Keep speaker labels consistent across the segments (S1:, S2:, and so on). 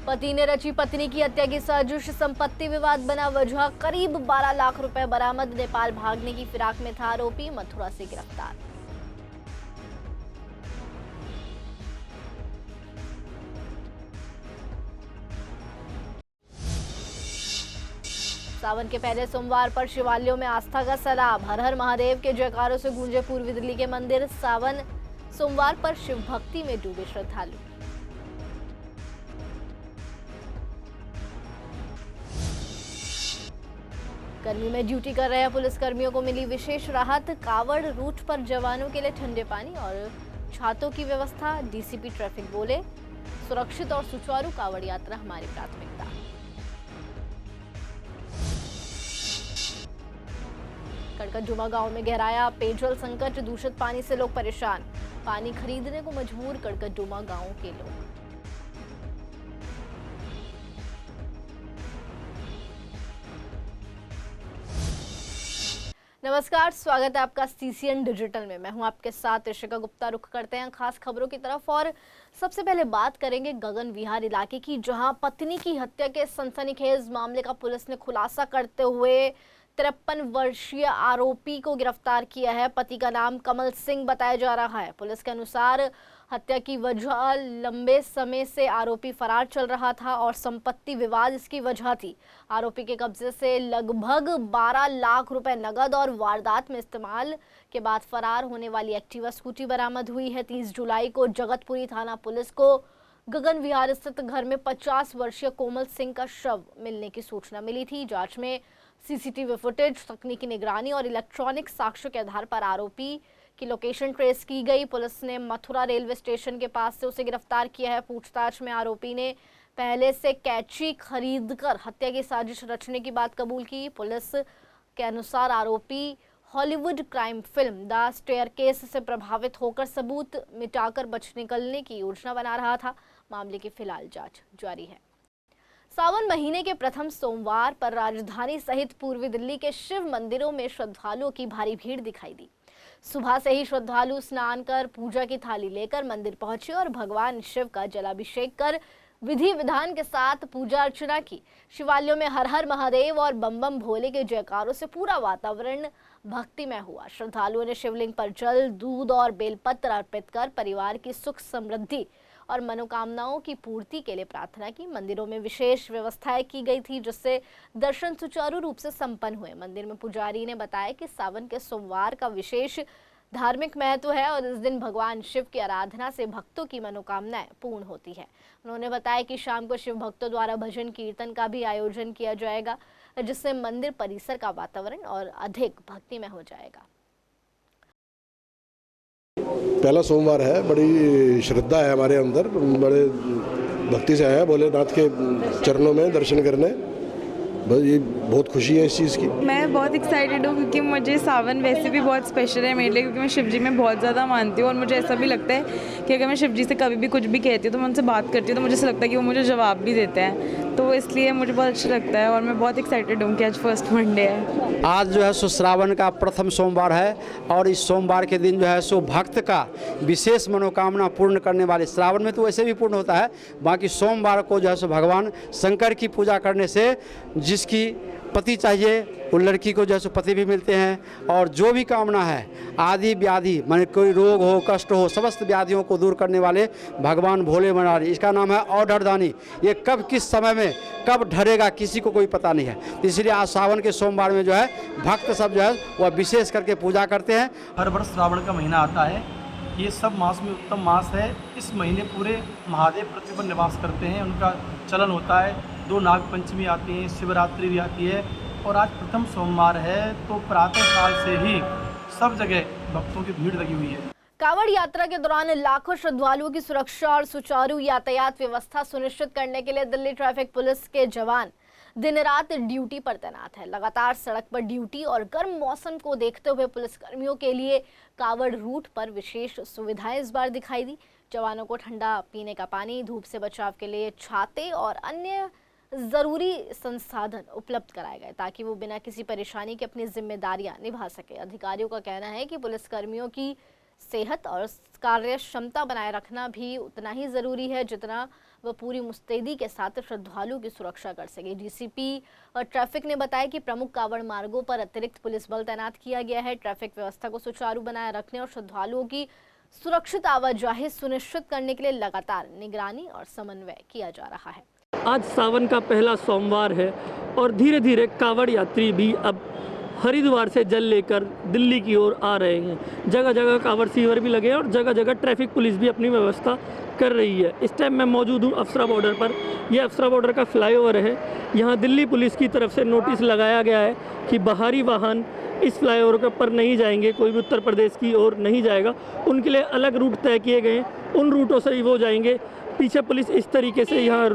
S1: पति ने रची पत्नी की हत्या की साजिश, संपत्ति विवाद बना वजह, करीब 12 लाख रुपए बरामद। नेपाल भागने की फिराक में था आरोपी, मथुरा से गिरफ्तार। सावन के पहले सोमवार पर शिवालयों में आस्था का सैलाब, हर हर महादेव के जयकारों से गूंजे पूर्वी दिल्ली के मंदिर। सावन सोमवार पर शिव भक्ति में डूबे श्रद्धालु। गर्मी में ड्यूटी कर रहे पुलिसकर्मियों को मिली विशेष राहत, कावड़ रूट पर जवानों के लिए ठंडे पानी और छातों की व्यवस्था। डीसीपी ट्रैफिक बोले, सुरक्षित और सुचारू कावड़ यात्रा हमारी प्राथमिकता। कड़कड़डुमा गांव में गहराया पेयजल संकट, दूषित पानी से लोग परेशान, पानी खरीदने को मजबूर कड़कड़डुमा गांव के लोग। नमस्कार, स्वागत है आपका सीसीएन डिजिटल में। मैं हूं आपके साथ ऋषिका गुप्ता। रुख करते हैं खास खबरों की तरफ और सबसे पहले बात करेंगे गगन विहार इलाके की, जहां पत्नी की हत्या के सनसनीखेज मामले का पुलिस ने खुलासा करते हुए 53 वर्षीय आरोपी को गिरफ्तार किया है। पति का नाम कमल सिंह बताया जा रहा है। पुलिस के अनुसार हत्या की वजह लंबे समय से आरोपी फरार चल रहा था और संपत्ति विवाद इसकी वजह थी। आरोपी के कब्जे से लगभग 12 लाख रुपए नगद और वारदात में इस्तेमाल के बाद फरार होने वाली एक्टिवा स्कूटी बरामद हुई है। 30 जुलाई को जगतपुरी थाना पुलिस को गगन विहार स्थित घर में 50 वर्षीय कोमल सिंह का शव मिलने की सूचना मिली थी। जांच में सीसीटीवी फुटेज, तकनीकी निगरानी और इलेक्ट्रॉनिक साक्ष्यों के आधार पर आरोपी की लोकेशन ट्रेस की गई। पुलिस ने मथुरा रेलवे स्टेशन के पास से उसे गिरफ्तार किया है। पूछताछ में आरोपी ने पहले से कैची खरीदकर हत्या की साजिश रचने की बात कबूल की। पुलिस के अनुसार आरोपी Hollywood crime film the staircase से प्रभावित होकर सबूत मिटाकर बच निकलने की योजना बना रहा था। मामले की फिलहाल जांच जारी है। सावन महीने के प्रथम सोमवार पर राजधानी सहित पूर्वी दिल्ली के शिव मंदिरों में श्रद्धालुओं की भारी भीड़ दिखाई दी। सुबह से ही श्रद्धालु स्नान कर पूजा की थाली लेकर मंदिर पहुंचे और भगवान शिव का जलाभिषेक कर विधि विधान के साथ पूजा अर्चना की। शिवालयों में हर हर महादेव और बम बम भोले के जयकारों से पूरा वातावरण भक्तिमय हुआ। श्रद्धालुओं ने शिवलिंग पर जल, दूध और बेलपत्र अर्पित कर परिवार की सुख समृद्धि और मनोकामनाओं की पूर्ति के लिए प्रार्थना की। मंदिरों में विशेष व्यवस्थाएं की गई थी, जिससे दर्शन सुचारू रूप से संपन्न हुए। मंदिर में पुजारी ने बताया कि सावन के सोमवार का विशेष धार्मिक महत्व है और इस दिन भगवान शिव की आराधना से भक्तों की मनोकामनाएं पूर्ण होती है। उन्होंने बताया कि शाम को शिव भक्तों द्वारा भजन कीर्तन का भी आयोजन किया जाएगा, जिससे मंदिर परिसर का वातावरण और अधिक भक्तिमय हो जाएगा।
S2: पहला सोमवार है, बड़ी श्रद्धा है हमारे अंदर, बड़े भक्ति से आए हैं भोलेनाथ के चरणों में दर्शन करने। बस ये बहुत खुशी है इस चीज़ की।
S3: मैं बहुत एक्साइटेड हूँ क्योंकि मुझे सावन वैसे भी बहुत स्पेशल है मेरे लिए, क्योंकि मैं शिव जी में बहुत ज़्यादा मानती हूँ और मुझे ऐसा भी लगता है कि अगर मैं शिव जी से कभी भी कुछ भी कहती हूँ तो मैं उनसे बात करती हूँ तो मुझे ऐसा लगता है कि वो मुझे जवाब भी देते हैं। तो इसलिए मुझे बहुत अच्छा लगता है और मैं बहुत एक्साइटेड हूँ कि आज फर्स्ट मंडे है।
S4: आज जो है सो श्रावण का प्रथम सोमवार है और इस सोमवार के दिन जो है सो भक्त का विशेष मनोकामना पूर्ण करने वाले, श्रावण में तो वैसे भी पूर्ण होता है, बाकी सोमवार को जो है सो भगवान शंकर की पूजा करने से जिसकी पति चाहिए उन लड़की को जो है सो पति भी मिलते हैं और जो भी कामना है आदि व्याधि माने कोई रोग हो, कष्ट हो, समस्त व्याधियों को दूर करने वाले भगवान भोले मनारी, इसका नाम है औढ़रदानी। ये कब किस समय में कब ढरेगा किसी को कोई पता नहीं है। इसलिए आज सावन के सोमवार में जो है भक्त सब जो है वह विशेष करके पूजा करते हैं।
S5: हर वर्ष श्रावण का महीना आता है, ये सब मास में उत्तम मास है। इस महीने पूरे महादेव पृथ्वी पर निवास करते हैं, उनका चलन होता है। 2 नाग पंचमी आती है, शिवरात्रि भी आती है और आज प्रथम सोमवार है, तो प्रातः काल से ही सब जगह भक्तों की भीड़ लगी हुई है।
S1: कावड़ यात्रा के दौरान लाखों श्रद्धालुओं की सुरक्षा और सुचारू यातायात व्यवस्था सुनिश्चित करने के लिए दिल्ली ट्रैफिक पुलिस के जवान दिन रात ड्यूटी पर तैनात है। लगातार सड़क पर ड्यूटी और गर्म मौसम को देखते हुए पुलिसकर्मियों के लिए कावड़ रूट पर विशेष सुविधाएं इस बार दिखाई दी। जवानों को ठंडा पीने का पानी, धूप से बचाव के लिए छाते और अन्य जरूरी संसाधन उपलब्ध कराए गए ताकि वो बिना किसी परेशानी के अपनी जिम्मेदारियां निभा सके। अधिकारियों का कहना है कि पुलिसकर्मियों की सेहत और कार्य क्षमता बनाए रखना भी उतना ही ज़रूरी है जितना वह पूरी मुस्तैदी के साथ श्रद्धालुओं की सुरक्षा कर सके। डीसीपी और ट्रैफिक ने बताया कि प्रमुख कांवड़ मार्गों पर अतिरिक्त पुलिस बल तैनात किया गया है। ट्रैफिक व्यवस्था को सुचारू बनाए रखने और श्रद्धालुओं की सुरक्षित आवाजाही सुनिश्चित करने के लिए लगातार निगरानी और समन्वय किया जा रहा है।
S6: आज सावन का पहला सोमवार है और धीरे धीरे कांवड़ यात्री भी अब हरिद्वार से जल लेकर दिल्ली की ओर आ रहे हैं। जगह जगह कांवड़ सीवर भी लगे हैं और जगह जगह ट्रैफिक पुलिस भी अपनी व्यवस्था कर रही है। इस टाइम मैं मौजूद हूँ अफसरा बॉर्डर पर। यह अफसरा बॉर्डर का फ्लाईओवर है। यहाँ दिल्ली पुलिस की तरफ से नोटिस लगाया गया है कि बाहरी वाहन इस फ्लाईओवर के ऊपर नहीं जाएंगे, कोई भी उत्तर प्रदेश की ओर नहीं जाएगा। उनके लिए अलग रूट तय किए गए हैं, उन रूटों से ही वो जाएंगे। पीछे पुलिस इस तरीके से यहाँ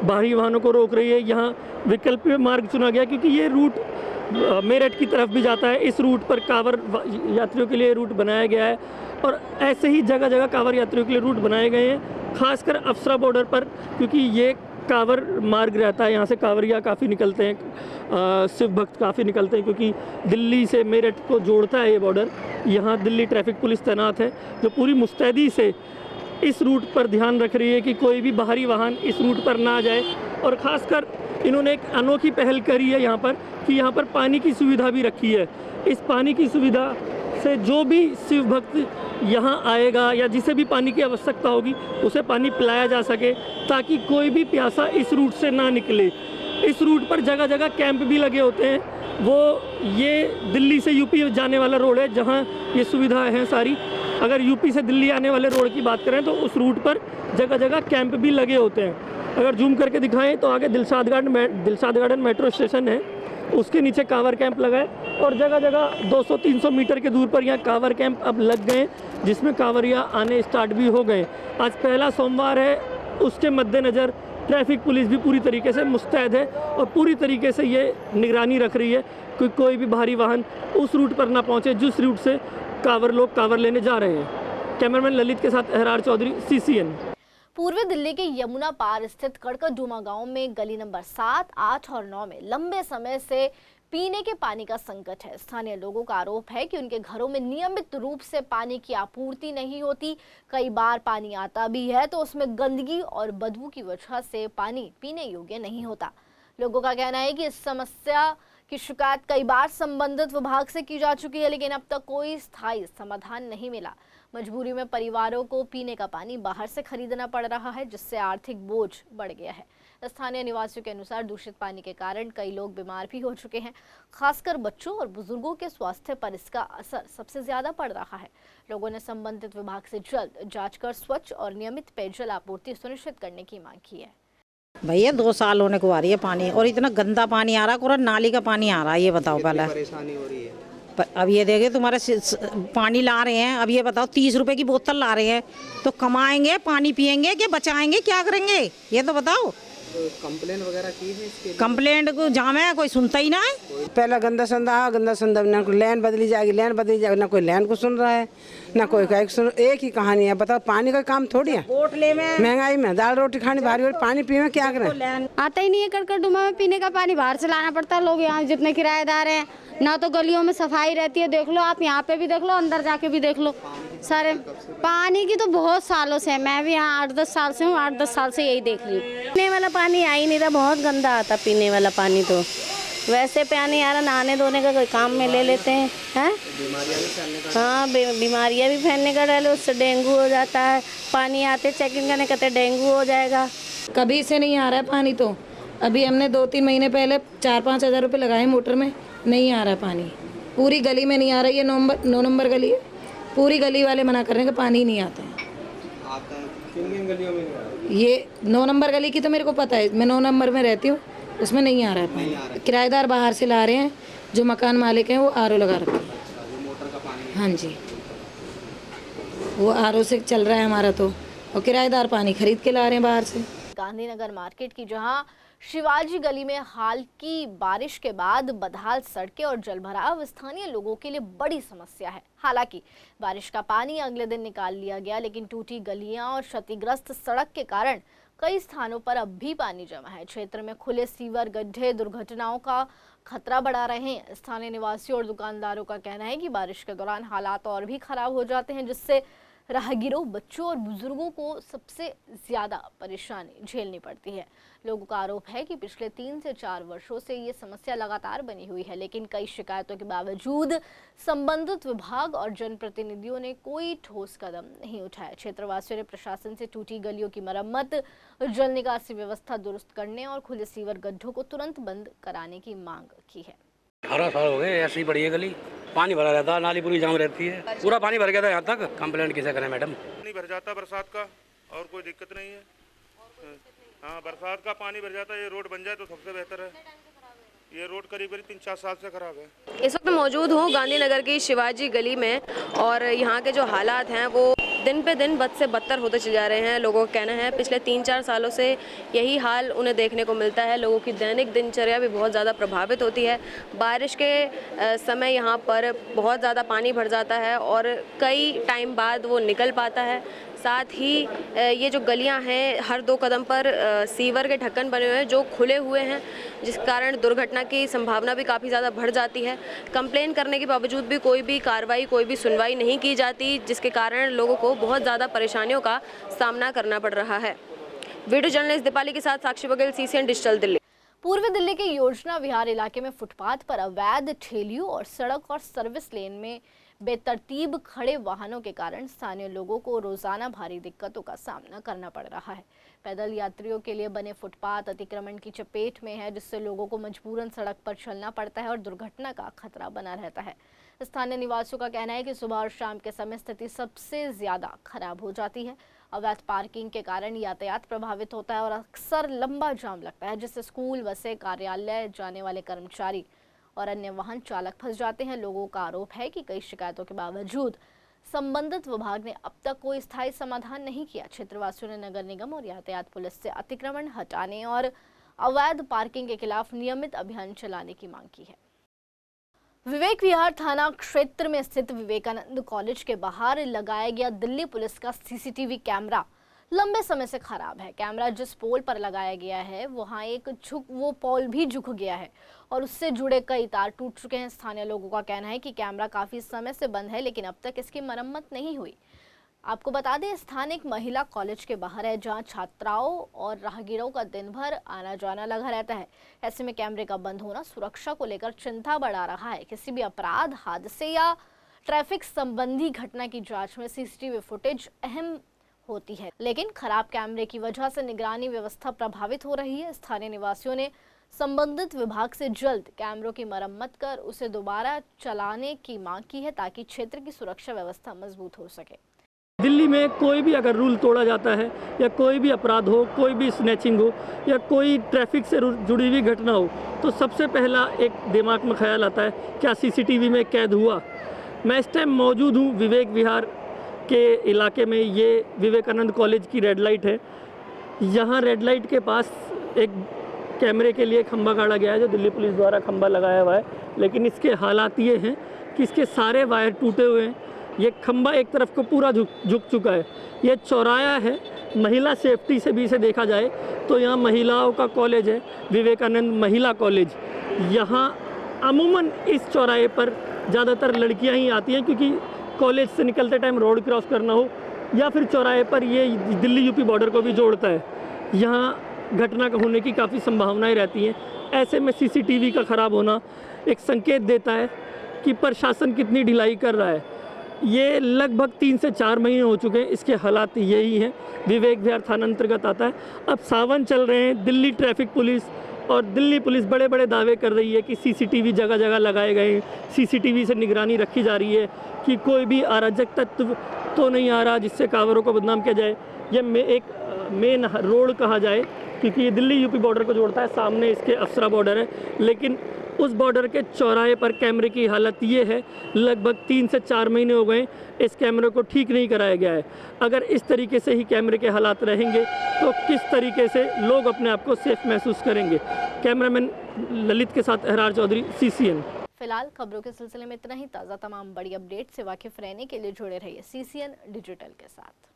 S6: बाहरी वाहनों को रोक रही है। यहाँ वैकल्पिक मार्ग चुना गया क्योंकि ये रूट मेरठ की तरफ भी जाता है। इस रूट पर कांवड़ यात्रियों के लिए रूट बनाया गया है और ऐसे ही जगह जगह कांवड़ यात्रियों के लिए रूट बनाए गए हैं, खासकर अफसरा बॉर्डर पर, क्योंकि ये कांवड़ मार्ग रहता है। यहाँ से कांवड़िया काफ़ी निकलते हैं, शिव भक्त काफ़ी निकलते हैं, क्योंकि दिल्ली से मेरठ को जोड़ता है ये बॉर्डर। यहाँ दिल्ली ट्रैफिक पुलिस तैनात है जो पूरी मुस्तैदी से इस रूट पर ध्यान रख रही है कि कोई भी बाहरी वाहन इस रूट पर ना जाए। और ख़ासकर इन्होंने एक अनोखी पहल करी है यहाँ पर कि यहाँ पर पानी की सुविधा भी रखी है। इस पानी की सुविधा से जो भी शिव भक्त यहाँ आएगा या जिसे भी पानी की आवश्यकता होगी उसे पानी पिलाया जा सके, ताकि कोई भी प्यासा इस रूट से ना निकले। इस रूट पर जगह जगह कैंप भी लगे होते हैं। वो ये दिल्ली से यूपी जाने वाला रोड है जहाँ ये सुविधाएं हैं सारी। अगर यूपी से दिल्ली आने वाले रोड की बात करें तो उस रूट पर जगह जगह कैंप भी लगे होते हैं। अगर जूम करके दिखाएं तो आगे दिलशाद गार्डन मेट्रो स्टेशन है, उसके नीचे कांवड़ कैंप लगा है और जगह जगह 200-300 मीटर के दूर पर यहाँ कांवड़ कैंप अब लग गए, जिसमें कांवड़िया आने स्टार्ट भी हो गए। आज पहला सोमवार है, उसके मद्देनज़र ट्रैफिक पुलिस भी पूरी तरीके से मुस्तैद है और पूरी तरीके से ये निगरानी रख रही है कि कोई भी बाहरी वाहन उस रूट पर ना पहुँचे जिस रूट से लोग कांवड़ लेने जा रहे हैं। कैमरामैन ललित के साथ अहरार चौधरी, CCN।
S1: पूर्वी दिल्ली के यमुना पार स्थित कड़कड़डूमा गांव में गली नंबर 7, 8 और 9 में लंबे समय से पीने के पानी का संकट है। स्थानीय लोगों का आरोप है कि उनके घरों में नियमित रूप से पानी की आपूर्ति नहीं होती। कई बार पानी आता भी है तो उसमें गंदगी और बदबू की वजह से पानी पीने योग्य नहीं होता। लोगों का कहना है कि इस समस्या की शिकायत कई बार संबंधित विभाग से की जा चुकी है, लेकिन अब तक कोई स्थायी समाधान नहीं मिला। मजबूरी में परिवारों को पीने का पानी बाहर से खरीदना पड़ रहा है, जिससे आर्थिक बोझ बढ़ गया है। स्थानीय निवासियों के अनुसार दूषित पानी के कारण कई लोग बीमार भी हो चुके हैं। खासकर बच्चों और बुजुर्गों के स्वास्थ्य पर इसका असर सबसे ज्यादा पड़ रहा है। लोगों ने संबंधित विभाग से जल्द जांच कर स्वच्छ और नियमित पेयजल आपूर्ति सुनिश्चित करने की मांग की है।
S7: भैया 2 साल होने को आ रही है पानी और इतना गंदा पानी आ रहा है, पूरा नाली का पानी आ रहा है। ये बताओ पहले
S8: परेशानी हो रही है।
S7: अब ये देखिए तुम्हारे पानी ला रहे हैं, अब ये बताओ 30 रुपए की बोतल ला रहे हैं, तो कमाएंगे पानी पिएंगे कि बचाएंगे, क्या करेंगे ये तो बताओ।
S8: कंप्लेन वगैरह की है इसके?
S7: कंप्लेंट को जाम है, कोई सुनता ही ना है।
S9: पहला गंदा संदा ना कोई लैंड बदली जाएगी ना कोई लैंड को सुन रहा है ना कोई का सुन। एक ही कहानी है, बताओ पानी का काम थोड़ी है। महंगाई में दाल रोटी खानी भारी और पानी पीने क्या करें।
S10: आता ही नहीं है कड़कड़डूमा में पीने का पानी, बाहर से लाना पड़ता है। लोग यहाँ जितने किराएदार हैं ना तो गलियों में सफाई रहती है, देख लो आप यहाँ पे भी देख लो, अंदर जाके भी देख लो। सारे पानी की तो बहुत सालों से, मैं भी यहाँ 8-10 साल से हूँ, 8-10 साल से यही देख रही हूँ। पीने वाला पानी आ ही नहीं रहा, बहुत गंदा आता पीने वाला पानी। तो वैसे पानी आ रहा, नहाने धोने का कोई काम में ले लेते हैं। हाँ, बीमारियाँ भी फैलने का डर है, उससे डेंगू हो जाता है। पानी आते चेकिंग करने कहते डेंगू हो जाएगा।
S11: कभी से नहीं आ रहा है पानी। तो अभी हमने 2-3 महीने पहले 4-5 हज़ार रुपये लगाए मोटर में, नहीं आ रहा पानी। पूरी गली में नहीं आ रहा। ये 9 नंबर गली है, पूरी गली वाले मना कर रहे हैं कि पानी नहीं आता है।
S8: किन गलियों में नहीं आ रहा?
S11: ये 9 नंबर गली की तो मेरे को पता है, मैं 9 नंबर में रहती हूँ, उसमें नहीं आ रहा है पानी। किराएदार बाहर से ला रहे हैं, जो मकान मालिक हैं वो RO लगा रखे हैं।
S8: मोटर का पानी?
S11: हाँ जी, वो RO से चल रहा है हमारा तो, और किराएदार पानी खरीद के ला रहे हैं बाहर से।
S1: गांधीनगर मार्केट की जहां शिवाजी गली में हाल की बारिश के बाद बदहाल सड़कें और जलभराव स्थानीय लोगों के लिए बड़ी समस्या है। हालांकि बारिश का पानी अगले दिन निकाल लिया गया, लेकिन टूटी गलियां और क्षतिग्रस्त सड़क के कारण कई स्थानों पर अब भी पानी जमा है। क्षेत्र में खुले सीवर गड्ढे दुर्घटनाओं का खतरा बढ़ा रहे हैं। स्थानीय निवासियों और दुकानदारों का कहना है कि बारिश के दौरान हालात और भी खराब हो जाते हैं, जिससे राहगीरों, बच्चों और बुजुर्गों को सबसे ज्यादा परेशानी झेलनी पड़ती है। लोगों का आरोप है कि पिछले 3 से 4 वर्षों से ये समस्या लगातार बनी हुई है, लेकिन कई शिकायतों के बावजूद संबंधित विभाग और जनप्रतिनिधियों ने कोई ठोस कदम नहीं उठाया। क्षेत्रवासियों ने प्रशासन से टूटी गलियों की मरम्मत, जल निकासी व्यवस्था दुरुस्त करने और खुले सीवर गड्ढों को तुरंत बंद कराने की मांग की है।
S12: 18 साल हो गए ऐसी बड़ी है गली, पानी भरा रहता है, नाली पूरी जाम रहती है, पूरा पानी भर गया था यहाँ तक। कंप्लेंट किसे करें मैडम?
S13: पानी भर जाता बरसात का और कोई दिक्कत नहीं है। हाँ, बरसात का पानी भर जाता है। ये रोड बन जाए तो सबसे बेहतर है। ये रोड करीब 3-4 साल से खराब है।
S14: इस वक्त मौजूद हूँ गांधीनगर की शिवाजी गली में और यहाँ के जो हालात हैं वो दिन पे दिन बद से बदतर होते चले जा रहे हैं। लोगों का कहना है पिछले 3-4 सालों से यही हाल उन्हें देखने को मिलता है। लोगों की दैनिक दिनचर्या भी बहुत ज़्यादा प्रभावित होती है। बारिश के समय यहाँ पर बहुत ज़्यादा पानी भर जाता है और कई टाइम बाद वो निकल पाता है। साथ ही ये जो गलियां हैं हर 2 कदम पर सीवर के ढक्कन बने हुए हैं जो खुले हुए हैं, जिस कारण दुर्घटना की संभावना भी काफ़ी ज़्यादा बढ़ जाती है। कंप्लेन करने के बावजूद भी कोई भी कार्रवाई, कोई भी सुनवाई नहीं की जाती, जिसके कारण लोगों को बहुत ज़्यादा परेशानियों का सामना करना पड़ रहा है। वीडियो जर्नलिस्ट दीपाली के साथ साक्षी बघेल, CCN डिजिटल, दिल्ली।
S1: पूर्वी दिल्ली के योजना विहार इलाके में फुटपाथ पर अवैध ठेलियों और सड़क और सर्विस लेन में बेतरतीब खड़े वाहनों के कारण स्थानीय लोगों को रोजाना भारी दिक्कतों का सामना करना पड़ रहा है। पैदल यात्रियों के लिए बने फुटपाथ अतिक्रमण की चपेट में है, जिससे लोगों को मजबूरन सड़क पर चलना पड़ता है और दुर्घटना का खतरा बना रहता है। स्थानीय निवासियों का कहना है कि सुबह और शाम के समय स्थिति सबसे ज्यादा खराब हो जाती है। अवैध पार्किंग के कारण यातायात प्रभावित होता है और अक्सर लंबा जाम लगता है, जिससे स्कूल, बसें, कार्यालय जाने वाले कर्मचारी और अन्य वाहन चालक फंस जाते हैं। लोगों का आरोप है कि कई शिकायतों के बावजूद संबंधित विभाग ने अब तक कोई स्थायी समाधान नहीं किया। क्षेत्रवासियों ने नगर निगम और यातायात पुलिस से अतिक्रमण हटाने और अवैध पार्किंग के खिलाफ नियमित अभियान चलाने की मांग की है। विवेक विहार थाना क्षेत्र में स्थित विवेकानंद कॉलेज के बाहर लगाया गया दिल्ली पुलिस का CCTV कैमरा लंबे समय से खराब है। कैमरा जिस पोल पर लगाया गया है वहां वो पोल भी झुक गया है और उससे जुड़े कई तार टूट चुके हैं। स्थानीय लोगों का कहना है कि कैमरा काफी समय से बंद है, लेकिन अब तक इसकी मरम्मत नहीं हुई। आपको बता दें, स्थान एक महिला कॉलेज के बाहर है, जहां छात्राओं और राहगीरों का दिन भर आना जाना लगा रहता है। ऐसे में कैमरे का बंद होना सुरक्षा को लेकर चिंता बढ़ा रहा है। किसी भी अपराध, हादसे या ट्रैफिक संबंधी घटना की जांच में CCTV फुटेज अहम होती है, लेकिन खराब कैमरे की वजह से निगरानी व्यवस्था प्रभावित हो रही है। स्थानीय निवासियों ने संबंधित विभाग से जल्द कैमरों की मरम्मत कर उसे दोबारा चलाने की मांग की है, ताकि क्षेत्र की सुरक्षा व्यवस्था मजबूत हो सके।
S6: दिल्ली में कोई भी अगर रूल तोड़ा जाता है या कोई भी अपराध हो, कोई भी स्नैचिंग हो या कोई ट्रैफिक से जुड़ी हुई घटना हो, तो सबसे पहला एक दिमाग में ख्याल आता है, क्या CCTV में कैद हुआ? मैं इस टाइम मौजूद हूँ विवेक विहार के इलाके में। ये विवेकानंद कॉलेज की रेड लाइट है। यहाँ रेड लाइट के पास एक कैमरे के लिए खंबा गाड़ा गया है, जो दिल्ली पुलिस द्वारा खंबा लगाया हुआ है, लेकिन इसके हालात ये हैं कि इसके सारे वायर टूटे हुए हैं। ये खंबा एक तरफ को पूरा झुक चुका है। ये चौराया है। महिला सेफ्टी से भी इसे देखा जाए तो यहाँ महिलाओं का कॉलेज है, विवेकानंद महिला कॉलेज। यहाँ अमूमन इस चौराहे पर ज़्यादातर लड़कियाँ ही आती हैं, क्योंकि कॉलेज से निकलते टाइम रोड क्रॉस करना हो या फिर चौराहे पर ये दिल्ली यूपी बॉर्डर को भी जोड़ता है। यहाँ घटना होने की काफ़ी संभावनाएं रहती हैं। ऐसे में CCTV का ख़राब होना एक संकेत देता है कि प्रशासन कितनी ढिलाई कर रहा है। ये लगभग 3 से 4 महीने हो चुके हैं, इसके हालात यही हैं। विवेक विहार थाना अंतर्गत आता है। अब सावन चल रहे हैं, दिल्ली ट्रैफिक पुलिस और दिल्ली पुलिस बड़े बड़े दावे कर रही है कि CCTV जगह जगह लगाए गए हैं, CCTV से निगरानी रखी जा रही है कि कोई भी अराजक तत्व तो नहीं आ रहा जिससे कांवरों को बदनाम किया जाए। ये एक मेन रोड कहा जाए, क्योंकि ये दिल्ली यूपी बॉर्डर को जोड़ता है। सामने इसके अफसरा बॉर्डर है, लेकिन उस बॉर्डर के चौराहे पर कैमरे की हालत ये है, लगभग 3 से 4 महीने हो गए इस कैमरे को ठीक नहीं कराया गया है। अगर इस तरीके से ही कैमरे के हालात रहेंगे तो किस तरीके से लोग अपने आप को सेफ महसूस करेंगे। कैमरामैन ललित के साथ अहरार चौधरी, CCN।
S1: फिलहाल खबरों के सिलसिले में इतना ही। ताज़ा तमाम बड़ी अपडेट से वाकिफ रहने के लिए जुड़े रहिए CCN डिजिटल के साथ।